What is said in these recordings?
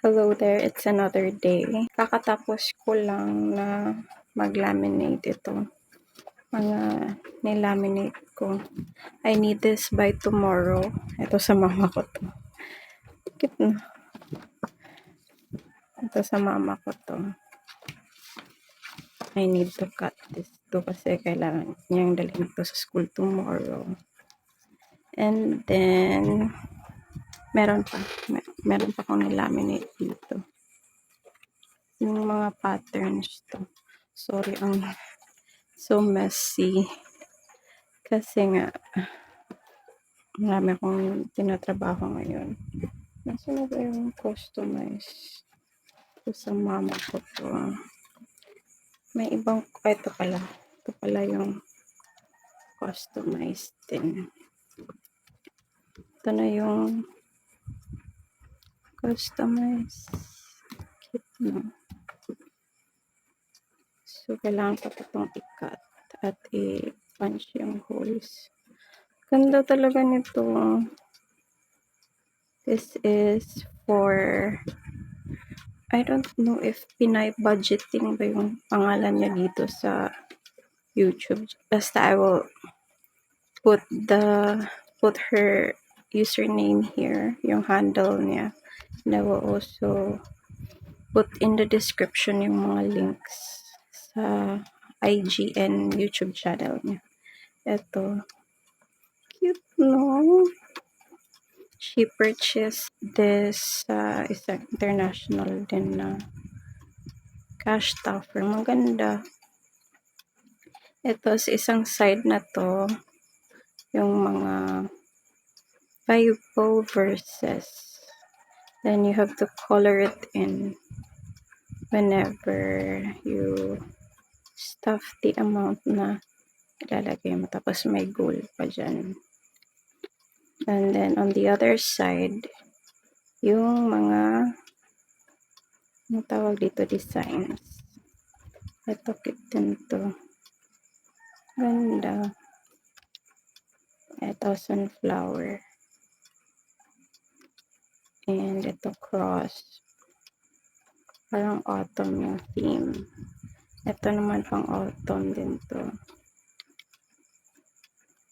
Hello there, it's another day. Kakatapos ko lang na mag-laminate ito. Mga nilaminate ko. I need this by tomorrow. Ito sa mama ko to. Cute na. Ito sa mama ko to. I need to cut this to kasi kailangan niyang dalhin ito sa school tomorrow. And then, meron pa akong nilaminate dito. Yung mga patterns to. Sorry, ang so messy. Kasi nga, marami akong tinatrabaho ngayon. Nasa na ba yung customize? Ito sa mama ko to. May ibang, ito pala. Ito pala yung customized din. Ito na yung customized. Cute na. So, kailangan pa itong i-cut at i-punch yung holes. Ganda talaga nito. This is for, I don't know if Pinay Budgeting ba yung pangalan niya dito sa YouTube. Basta I will put her username here, yung handle niya. And I will also put in the description yung mga links sa IG and YouTube channel niya. Ito. Cute, no? She purchased this isang international din na cash stuffer. Maganda. Ito sa isang side na to, yung mga Bible verses. Then you have to color it in whenever you stuff the amount na ilalagay mo. Tapos may goal pa dyan. And then on the other side, yung mga ang tawag dito, designs. Ito, cute din to. Ganda. Ito, sunflower. And ito, cross. Parang autumn yung theme. Ito naman pang autumn din to.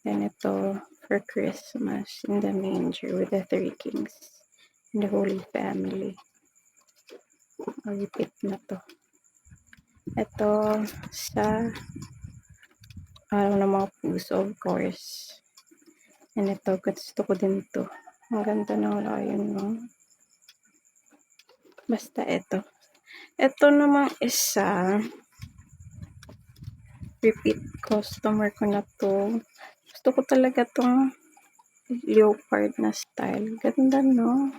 Then ito, for Christmas in the manger with the three kings and the Holy Family. I'll repeat na to. Ito sa araw ng mga puso, of course. And ito, gusto ko din to. Ang ganda ng lion, no? Basta ito. Ito namang isa, repeat customer ko na to. Gusto ko talaga tong leopard na style. Ganda, no?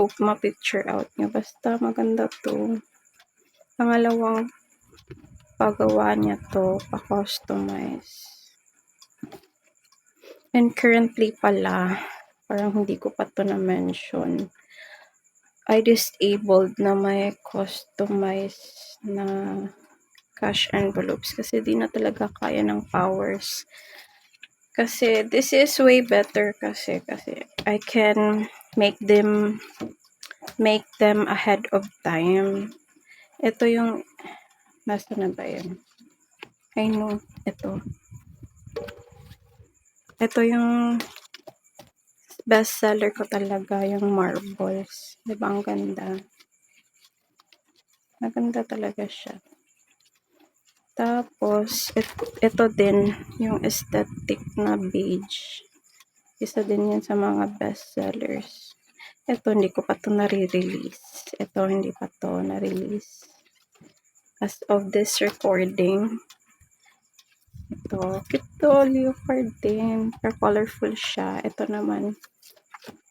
Hope ma-picture out nyo. Basta maganda to. Pangalawang pagawa niya to, pa-customize. And currently pala, parang hindi ko pa to na-mention, I disabled na may customized na cash envelopes kasi di na talaga kaya ng powers. Kasi this is way better kasi I can make them ahead of time. Ito yung, nasa na ba yun? I know, ito. Ito yung best seller ko talaga, yung marbles. Diba ang ganda? Maganda talaga siya. Tapos, ito din, yung aesthetic na beige. Isa din yan sa mga best sellers. Ito, hindi ko pa to nare-release. Ito, hindi pa to na-release. As of this recording, ito, cute leopard din. Pero colorful siya. Ito naman,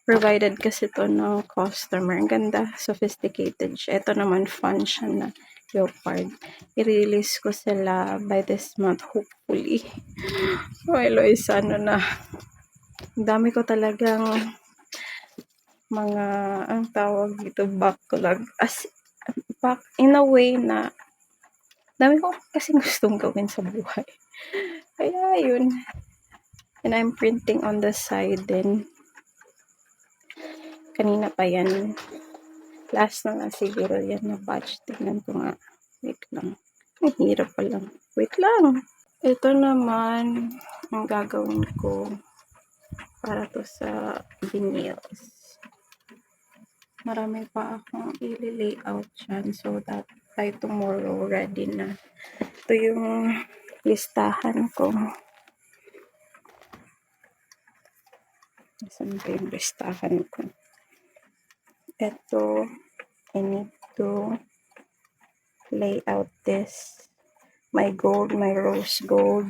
provided kasi to ng customer. Ang ganda, sophisticated siya. Ito naman, fun siya na leopard. I-release ko sila by this month, hopefully. Well, Lois, ano na. Ang dami ko talagang mga, ang tawag dito, backlog. In a way na, dami ko kasing gustong gawin sa buhay. Kaya, yun. And I'm printing on the side din. Kanina pa yan. Last na lang siguro yan na batch. Tingnan ko nga. Wait lang. Ang hirap pa lang. Wait lang. Ito naman ang gagawin ko para to sa vinyls. Marami pa akong i-layout dyan so that by tomorrow ready na. Ito yung listahan ko. Saan ba yung listahan ko? Ito, I need to lay out this. My gold, my rose gold,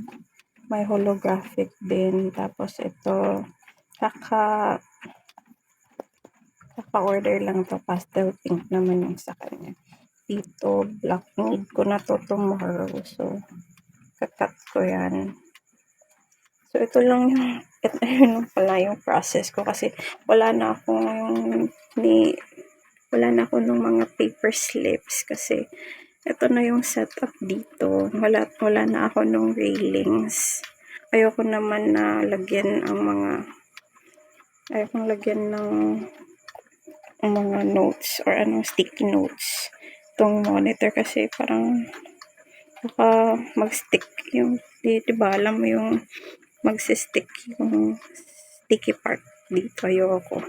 my holographic din. Tapos ito, kaka-order lang to. Pastel pink naman yung sa kanya. Dito, black. Need ko na to tomorrow. So, kakat ko yan. So, ito lang yun pala yung process ko kasi wala na akong nung mga paper slips kasi ito na yung setup dito. Wala na ako nung railings. Ayoko naman na lagyan ng mga notes or sticky notes itong monitor kasi parang baka mag-stick yung, diba, alam mo yung magsistick yung sticky part dito. Ayoko.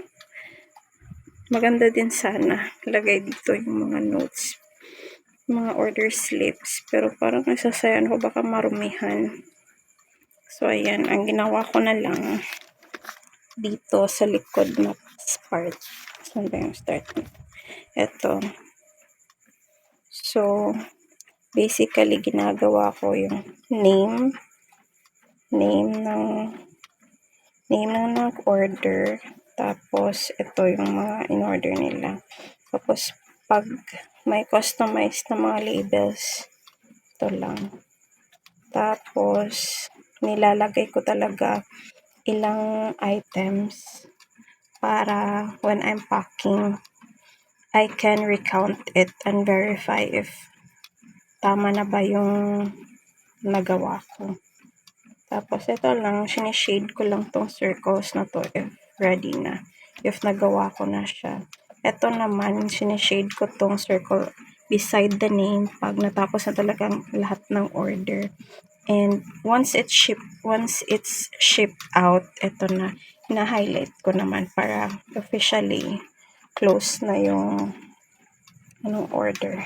Maganda din sana lagay dito yung mga notes, mga order slips, pero parang nasasayan ko baka marumihan. So ayan, ang ginawa ko na lang dito sa likod na part. Saan ba yung start? Ito. So basically ginagawa ko yung name ng order, tapos ito yung mga in-order nila. Tapos pag may customized na mga labels, ito lang. Tapos nilalagay ko talaga ilang items para when I'm packing, I can recount it and verify if tama na ba yung nagawa ko. Tapos ito lang, sinishade ko lang tong circles na to if ready na, if nagawa ko na siya. Ito naman, sinishade ko tong circle beside the name pag natapos na talagang lahat ng order. And once it's shipped out, ito na, na-highlight ko naman para officially close na yung order.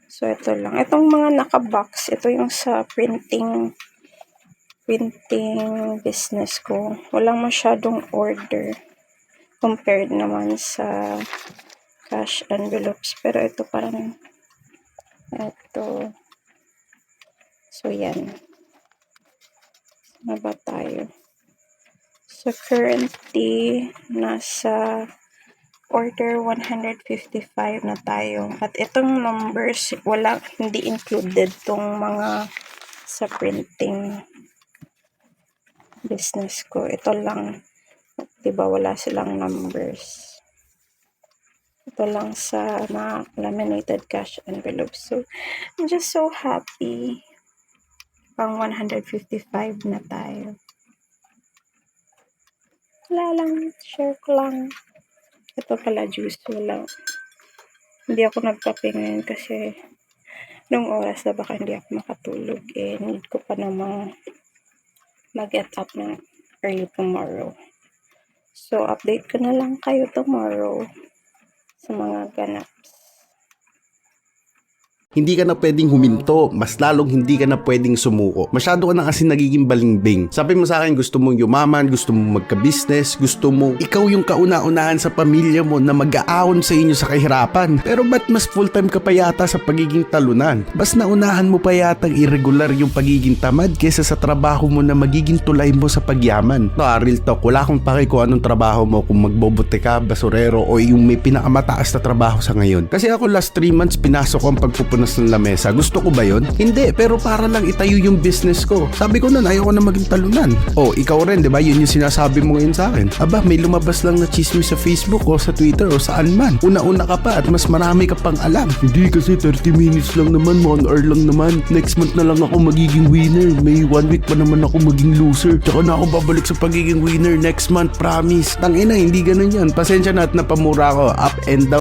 So ito lang. Itong mga naka-box, ito yung sa printing business ko. Walang masyadong order compared naman sa cash envelopes. Pero ito parang ito. So yan. Saan ba tayo? So currently nasa order 155 na tayo. At itong numbers, hindi included tong mga sa printing business ko. Ito lang, diba, wala silang numbers. Ito lang sa na laminated cash envelope. So, I'm just so happy. Pang 155 na tayo. Wala lang, share ko lang. Ito pala juice, wala. Hindi ako nagkape ngayon kasi nung oras na baka hindi ako makatulog. Need ko pa namang mag-get up ng early tomorrow. So, update ko na lang kayo tomorrow sa mga ganap. Hindi ka na pwedeng huminto, mas lalong hindi ka na pwedeng sumuko. Masyado ka na kasi nagiging balingbing. Sabi mo sa akin, gusto mong yumaman, gusto mong magka-business, gusto mo ikaw yung kauna-unahan sa pamilya mo na mag-aahon sa inyo sa kahirapan. Pero ba't mas full-time ka pa yata sa pagiging talunan? Bas naunahan mo pa yatang irregular yung pagiging tamad kesa sa trabaho mo na magiging tulay mo sa pagyaman. No, real talk, wala akong pake kung anong trabaho mo, kung magbobote ka, basurero, o yung may pinakamataas na trabaho sa ngayon. Kasi ako last 3 months pinasok ko ang pagpupunta magpunas ng lamesa. Gusto ko ba yon? Hindi, pero para lang itayo yung business ko. Sabi ko nun, ayoko na maging talunan. O, ikaw rin, di ba? Yun yung sinasabi mo ngayon sa akin. Aba, may lumabas lang na chismis sa Facebook o sa Twitter o saan man. Una-una ka pa at mas marami ka pang alam. Hindi kasi 30 minutes lang naman, 1 hour lang naman. Next month na lang ako magiging winner. May 1 week pa naman ako maging loser. Tsaka na ako babalik sa pagiging winner next month, promise. Tangina, hindi ganun yan. Pasensya na at napamura ko. Up and down.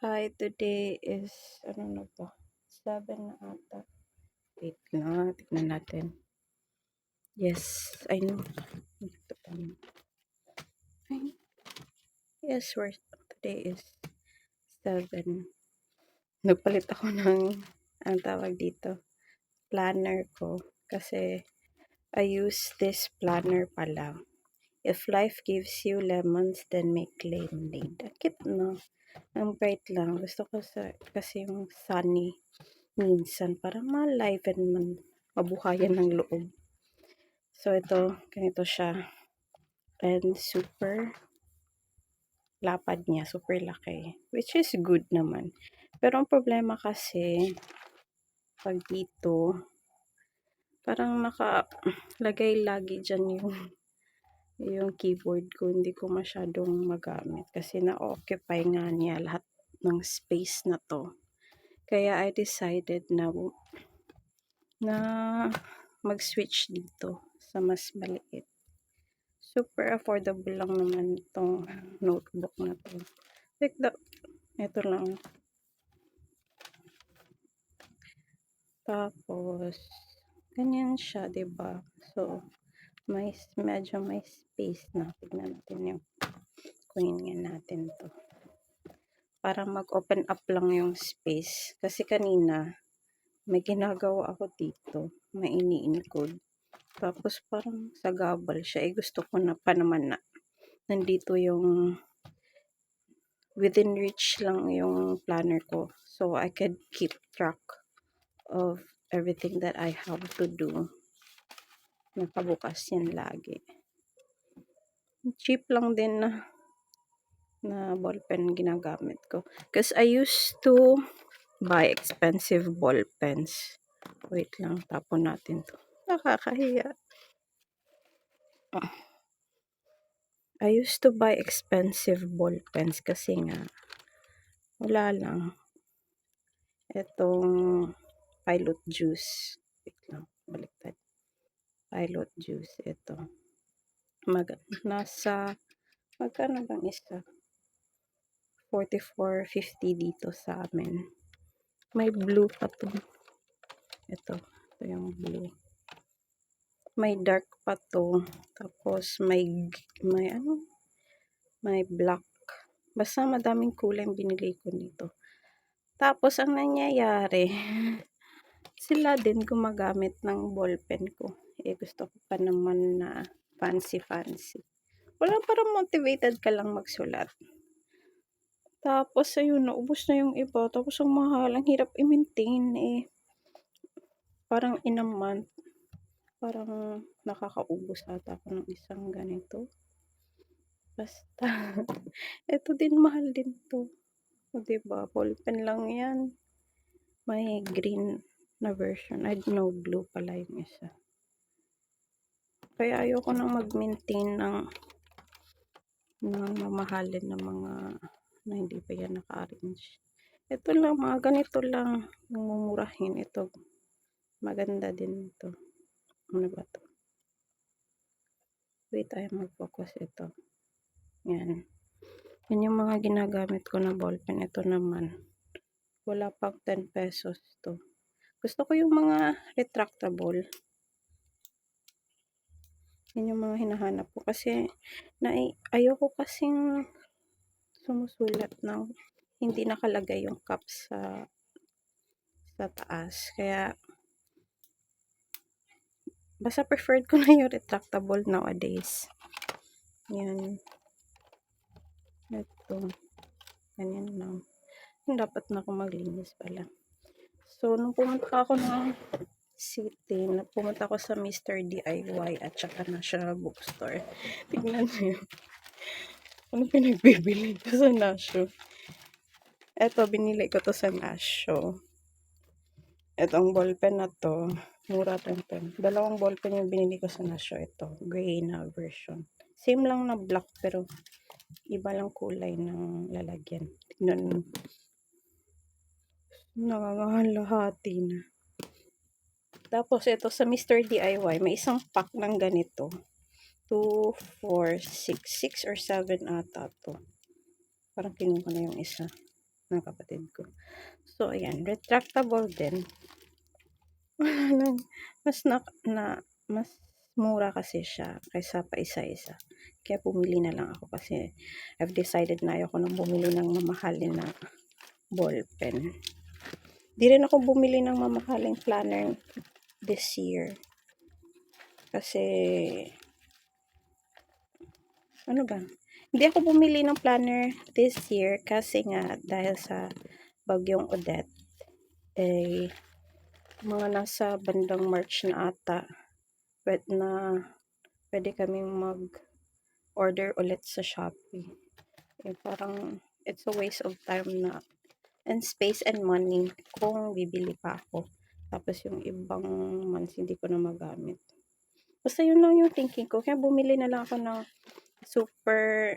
Hi, today is, ano na to? 7 na ata. Wait na, tignan natin. Yes, I know. Ito pa. Yes, today is 7. Nagpalit ako ng, ang tawag dito, planner ko. Kasi, I use this planner pala. If life gives you lemons, then make lemonade. Cute, no? Ang bright lang. Gusto ko kasi yung sunny minsan para ma-liven man, mabuhayan ng loob. So, ito, ganito siya. And super lapad niya, super laki. Which is good naman. Pero ang problema kasi, pag dito, parang nakalagay lagi dyan yung keyboard ko. Hindi ko masyadong magamit. Kasi na-occupy nga niya lahat ng space na to. Kaya I decided na mag-switch dito sa mas maliit. Super affordable lang naman itong notebook na to. Like ito lang. Tapos, ganyan siya, diba? So, medyo may space na. Tignan natin yung queen nga natin to. Para mag-open up lang yung space. Kasi kanina, may ginagawa ako dito. May ini-encode. Tapos parang sagabal siya. Gusto ko na pa naman na nandito yung within reach lang yung planner ko. So, I could keep track of everything that I have to do. Nakabukas yan lagi. Cheap lang din na ballpen ginagamit ko. Because I used to buy expensive ballpens. Wait lang, tapon natin to. Nakakahiya. I used to buy expensive ballpens kasi nga wala lang. Itong Pilot Juice. Wait lang, baliktad. Pilot Juice, ito. Magkano bang isa? 44.50 dito sa amin. May blue pa to. Ito yung blue. May dark pa to. Tapos may black. Basta madaming kulay binili ko nito. Tapos ang nangyayari, sila din gumagamit ng ballpen ko. Gusto ko pa naman na fancy. Wala, parang motivated ka lang magsulat. Tapos ayun, naubos na yung iba. Tapos ang mahal, ang hirap i-maintain Parang in a month, parang nakakaubos ata ako ng isang ganito. Basta, ito din, mahal din to. O diba, ballpen lang yan. May green na version. I don't know, blue pala yung isa. Kaya ayoko nang mag-maintain ng mamahalin na mga na hindi pa yan naka-arrange. Ito lang, mga ganito lang yung mumurahin. Ito, maganda din ito. Ano ba to? Wait, tayo mag-focus ito. Yan. Yan yung mga ginagamit ko na ballpen. Ito naman. Wala pang 10 pesos to. Gusto ko yung mga retractable. Yan yung mga hinahanap ko. Kasi, ayoko kasing sumusulat ng hindi nakalagay yung caps sa taas. Kaya, Basta preferred ko na yung retractable nowadays. Yan. Ito. Ganyan lang. Dapat na ako maglinis pala. So, nung pumunta ako ng city, pumunta ako sa Mr. DIY at saka National Bookstore. Tignan nyo yun. Ano pinagbibili ko sa Nasho? Eto, binili ko to sa Nasho. Etong ballpen na to, mura pen. Dalawang ballpen yung binili ko sa Nasho. Ito, gray na version. Same lang na black, pero iba lang kulay ng lalagyan. Tignan mo. Nangangalahati na. Tapos, ito sa Mr. DIY, may isang pack ng ganito. 2, 4, 6 or 7 ata to. Parang kinuha na yung isa ng kapatid ko. So, ayan. Retractable din. Mas mura kasi siya kaysa pa isa-isa. Kaya pumili na lang ako kasi I've decided na ayoko nang bumili ng mamahalin na ballpen. Di rin ako bumili ng mamahaling planner this year. Kasi, ano ba? Hindi ako bumili ng planner this year kasi nga dahil sa bagyong Odette, mga nasa bandang March na ata, pwede kaming mag-order ulit sa Shopee. Parang, it's a waste of time na and space and money kung bibili pa ako. Tapos yung ibang months hindi ko na magamit. Basta yun lang yung thinking ko. Kaya bumili na lang ako ng super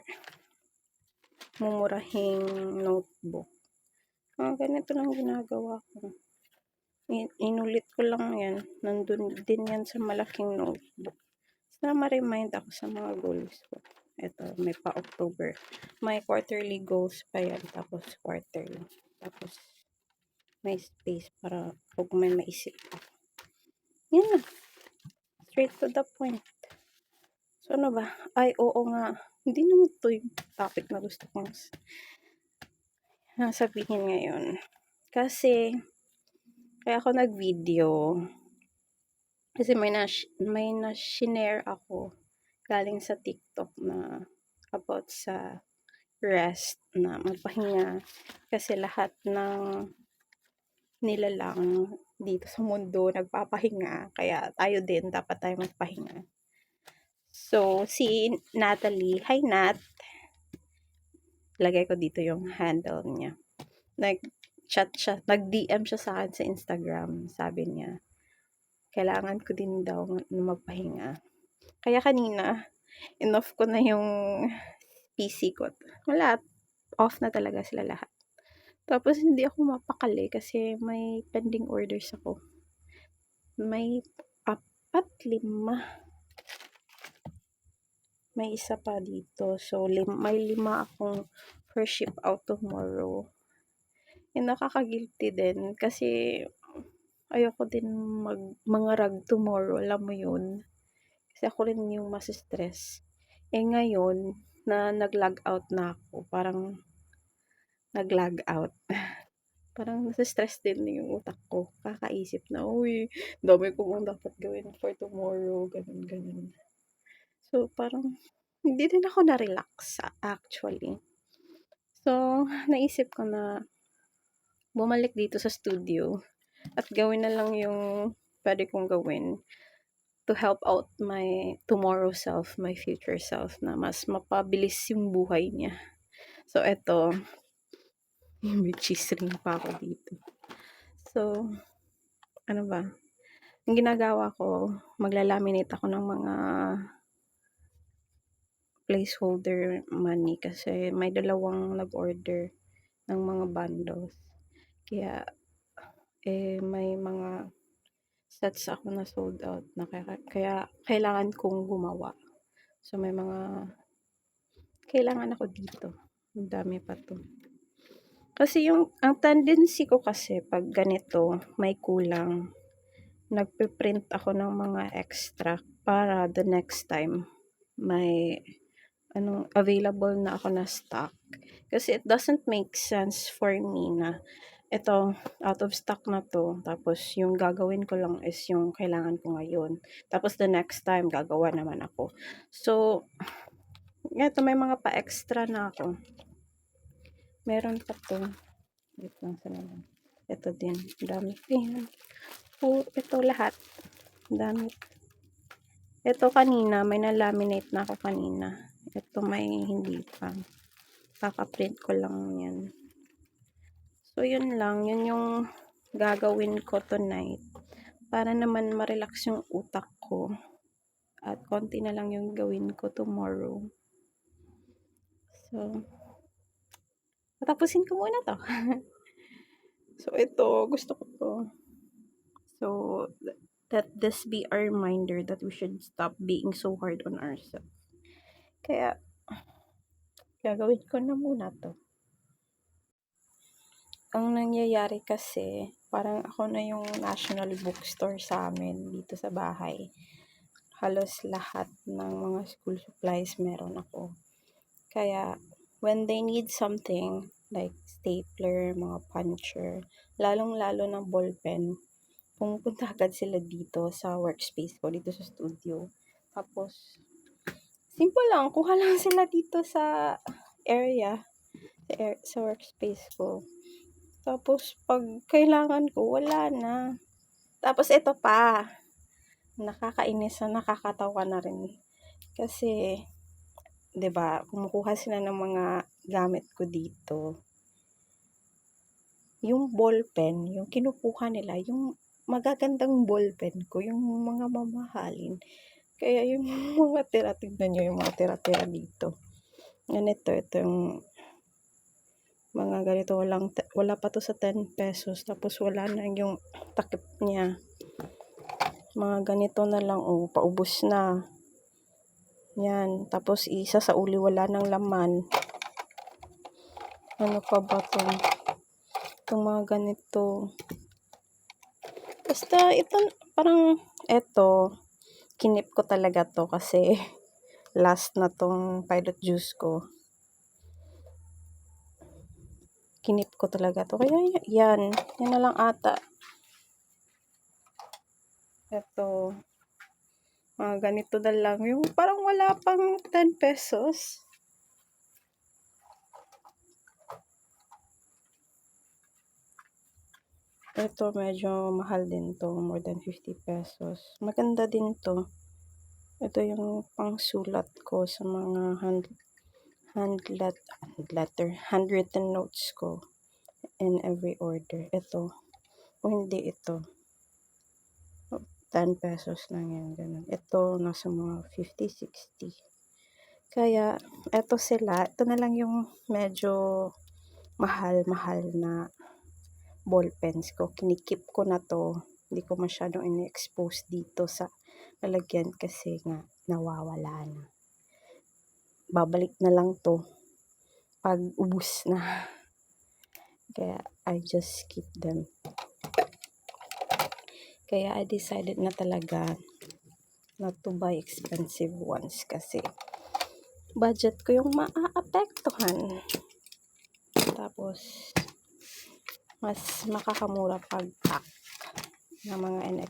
mumurahing notebook. Ganito lang ginagawa ko. Inulit ko lang yan. Nandun din yan sa malaking notebook. Sana ma-remind ako sa mga goals ko. Ito, may pa-October. May quarterly goals pa yan. Tapos quarterly. Tapos may space para pag may maisip ako. Yan na. Straight to the point. So, ano ba? Ay, oo nga. Hindi naman ito yung topic na gusto kong sabihin ngayon. Kasi, kaya ako nag-video. Kasi may na-share ako galing sa TikTok na about sa rest na magpahinga. Kasi lahat ng nilalang dito sa mundo nagpapahinga. Kaya tayo din, dapat tayo magpahinga. So, si Natalie, hi Nat. Lagay ko dito yung handle niya. Nag-chat siya, nag-DM siya sa akin sa Instagram. Sabi niya, kailangan ko din daw magpahinga. Kaya kanina, enough ko na yung PC ko. Wala, off na talaga sila lahat. Tapos, hindi ako mapakali kasi may pending orders ako. May 4, 5. May isa pa dito. So, may 5 akong first ship out tomorrow. Nakaka-guilty din kasi ayoko din mangarag tomorrow. Alam mo yun? Kasi ako rin yung mas stress. Ngayon, na nag-log out na ako, parang nag-log out. Parang nasa-stress din yung utak ko. Kakaisip na, uy, dami ko bang dapat gawin for tomorrow, ganun. So, parang, hindi din ako na-relax, actually. So, naisip ko na bumalik dito sa studio at gawin na lang yung pwede kong gawin to help out my tomorrow self, my future self, na mas mapabilis yung buhay niya. So, eto, may cheese ring pa ako dito. So, ano ba? Ang ginagawa ko, maglalaminate ako ng mga placeholder money kasi may 2 nag-order ng mga bundles. Kaya, may mga sets ako na sold out na kaya kailangan kong gumawa. So, may mga kailangan ako dito. Ang dami pa to. Kasi ang tendency ko kasi pag ganito, may kulang, nagpe-print ako ng mga extra para the next time may available na ako na stock. Kasi it doesn't make sense for me na ito, out of stock na 'to. Tapos yung gagawin ko lang is yung kailangan ko ngayon. Tapos the next time gagawa naman ako. So, eto may mga pa-extra na ako. Meron pa 'to. Wait lang, saan naman. Ito din, dami. Ayan. Ito lahat, dami. Ito kanina, may na-laminate na ako kanina. Ito may hindi pa. Kaka-print ko lang yan. So, yun lang. Yun yung gagawin ko tonight. Para naman ma-relax yung utak ko. At konti na lang yung gawin ko tomorrow. So, patapusin ko muna to. So, ito. Gusto ko to. So, let this be our reminder that we should stop being so hard on ourselves. Kaya, gagawin ko na muna to. Ang nangyayari kasi, parang ako na yung national bookstore sa amin dito sa bahay. Halos lahat ng mga school supplies meron ako. Kaya, when they need something, like stapler, mga puncher, lalong-lalo ng ballpen, pumupunta agad sila dito sa workspace ko, dito sa studio. Tapos, simple lang, kuha lang sila dito sa area, sa workspace ko. Tapos, pag kailangan ko, wala na. Tapos, ito pa. Nakakainis na nakakatawa na rin. Kasi, 'di ba, kumukuha sila ng mga gamit ko dito. Yung ballpen, yung kinukuha nila, yung magagandang ballpen ko, yung mga mamahalin. Kaya yung mga tira, tignan nyo yung mga tira-tira dito. Ganito, ito yung mga ganito, wala pa to sa 10 pesos. Tapos wala na yung takip niya. Mga ganito na lang, paubos na. Yan. Tapos isa sa uli, wala nang laman. Ano pa ba to? Itong mga ganito. Basta ito, parang eto, kinip ko talaga to kasi last na tong pilot juice ko. Kinip ko talaga to. Kaya yan na lang ata. Ito, mga ganito na lang. Yung parang wala pang 10 pesos. Ito, medyo mahal din to. More than 50 pesos. Maganda din to. Ito yung pangsulat ko sa mga handwritten notes ko in every order. Ito. O hindi ito. 10 pesos lang yan. Ganun. Ito, nasa mga 50, 60. Kaya, ito sila. Ito na lang yung medyo mahal-mahal na ballpens ko. Kinikip ko na to. Hindi ko masyadong in-expose dito sa lalagyan kasi nga nawawala na. Babalik na lang to pag ubus na. Kaya, I just keep them. Kaya, I decided na talaga not to buy expensive ones kasi budget ko yung maaapektuhan. Tapos, mas makakamura pag pack ng mga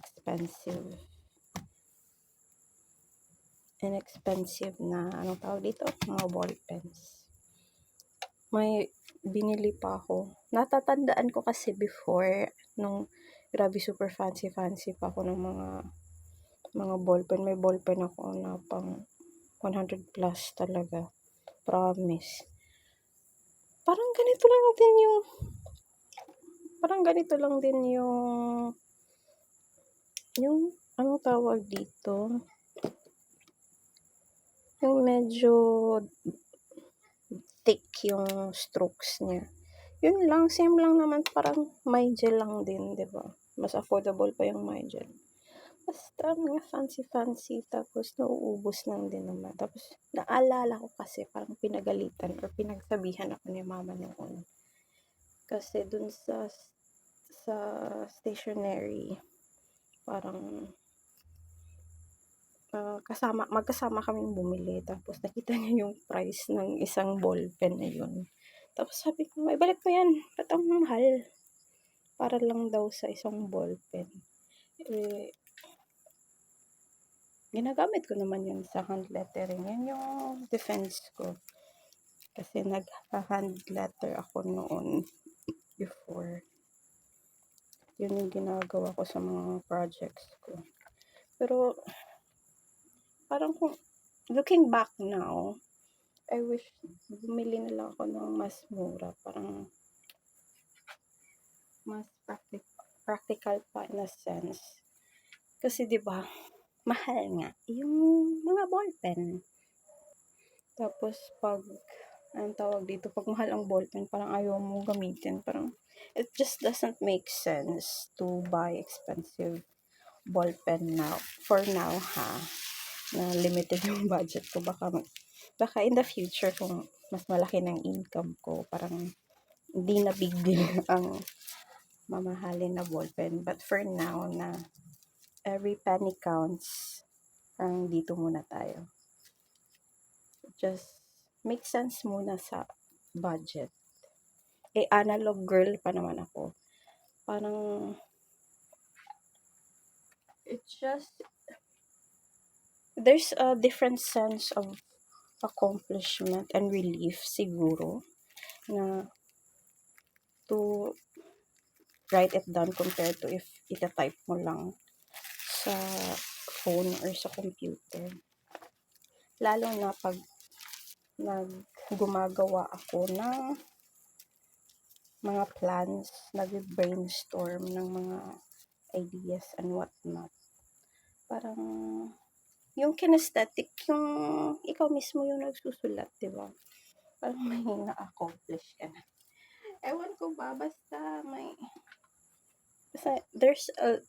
inexpensive na, anong tawag dito? Mga ballpens. May binili pa ako. Natatandaan ko kasi before, nung grabe super fancy pa ako ng mga ballpen. May ballpen ako na pang 100 plus talaga. Promise. Parang ganito lang din yung anong tawag dito? Yung medyo thick yung strokes niya. Yun lang, same lang naman, parang Mygel lang din, 'di ba? Mas affordable pa yung Mygel. Basta mga fancy, tapos nauubos lang din naman. Tapos naalala ko kasi parang pinagalitan or pinagsabihan ako ni mama noon. Kasi dun sa stationery, parang magkasama kaming bumili. Tapos nakita niya yung price ng isang ballpen na yun. Tapos sabi ko, ibalik ko yan. Ba't ang mahal? para lang daw sa isang ballpen. Eh, ginagamit ko naman yun sa hand lettering. Yun yung defense ko. Kasi nag-hand letter ako noon before. Yun yung ginagawa ko sa mga projects ko. Pero, parang kung, looking back now, I wish bumili na lang ako ng mas mura. Parang, mas practical pa in a sense. Kasi 'di ba, mahal nga yung mga ballpen. Tapos pag anong tawag dito, pag mahal ang ballpen, parang ayaw mo gamitin. Parang it just doesn't make sense to buy expensive ballpen now. For now ha, na limited yung budget ko. Baka in the future kung mas malaki ng income ko, parang hindi na big deal ang mamahalin na ballpen. But for now na every penny counts, parang dito muna tayo. Just make sense muna sa budget. Analog girl pa naman ako. Parang, it's just, there's a different sense of accomplishment and relief siguro na to write it down compared to if ita-type mo lang sa phone or sa computer. Lalo na pag gumagawa ako ng mga plans, nag-brainstorm ng mga ideas and whatnot. Parang, yung kinesthetic, yung ikaw mismo yung nagsusulat, di ba? Parang may na-accomplish ka na. Ewan ko ba, basta there's a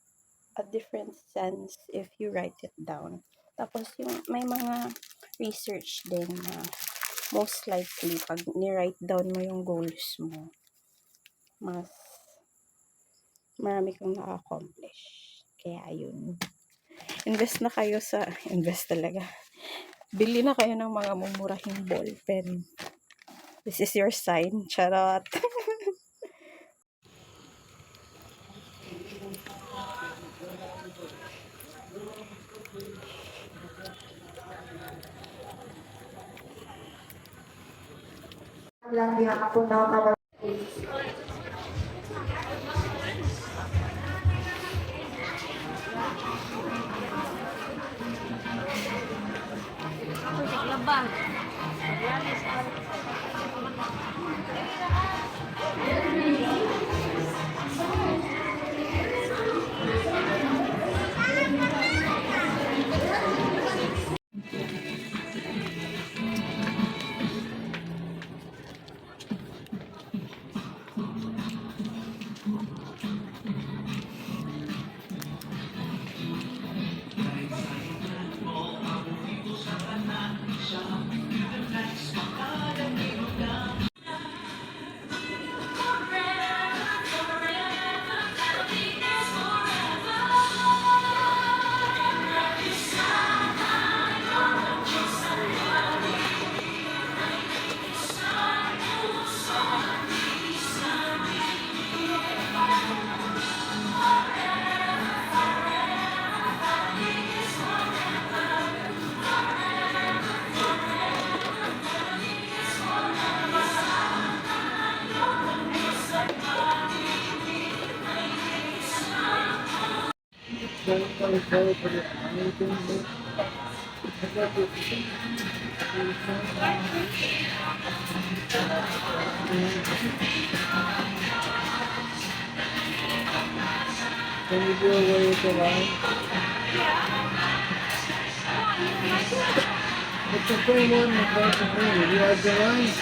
different sense if you write it down. Tapos yung may mga research din na most likely pag ni-write down mo yung goals mo, mas marami kang na-accomplish. Kaya yun. Invest talaga. Bili na kayo ng mga mumurahing ballpen. This is your sign. Charot. Lagi ako na Can you do away with the line? It's the same one across the room. You have the line?